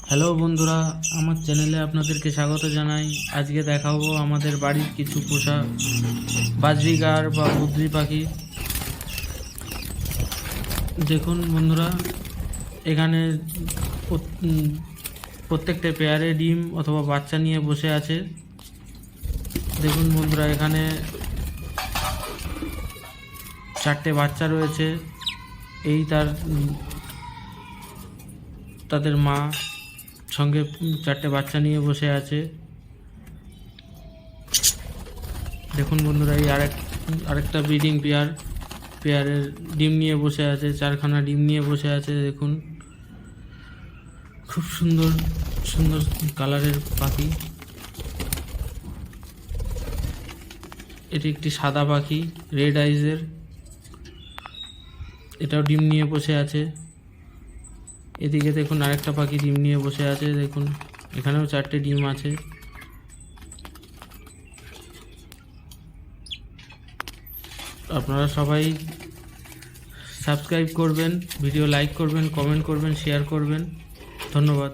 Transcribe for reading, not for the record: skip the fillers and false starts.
Hello বন্ধুরা, আমার চ্যানেলে আপনাদেরকে স্বাগত জানাই। আজকে দেখাবো আমাদের বাড়ির কিছু পোষা বাজরিগার বা বুদ্রি পাখি। দেখুন বন্ধুরা, এখানে প্রত্যেকটা পেয়ারে ডিম অথবা বাচ্চা নিয়ে বসে আছে। দেখুন বন্ধুরা, এখানে 4টে বাচ্চা রয়েছে। এই তাদের মা সঙ্গে 4টে বাচ্চা নিয়ে বসে আছে। দেখুন বন্ধুরা, এই আরেকটা ব্রিডিং পেয়ারের ডিম নিয়ে বসে আছে, 4খানা ডিম নিয়ে বসে আছে। দেখুন, খুব সুন্দর সুন্দর কালারের পাখি। এটি একটি সাদা পাখি, রেড আইজের। এটাও ডিম নিয়ে বসে আছে। এদিকে দেখুন, আরেকটা পাখি ডিম নিয়ে বসে আছে। দেখুন, এখানেও 4টে ডিম আছে। আপনারা সবাই সাবস্ক্রাইব করবেন, ভিডিও লাইক করবেন, কমেন্ট করবেন, শেয়ার করবেন। ধন্যবাদ।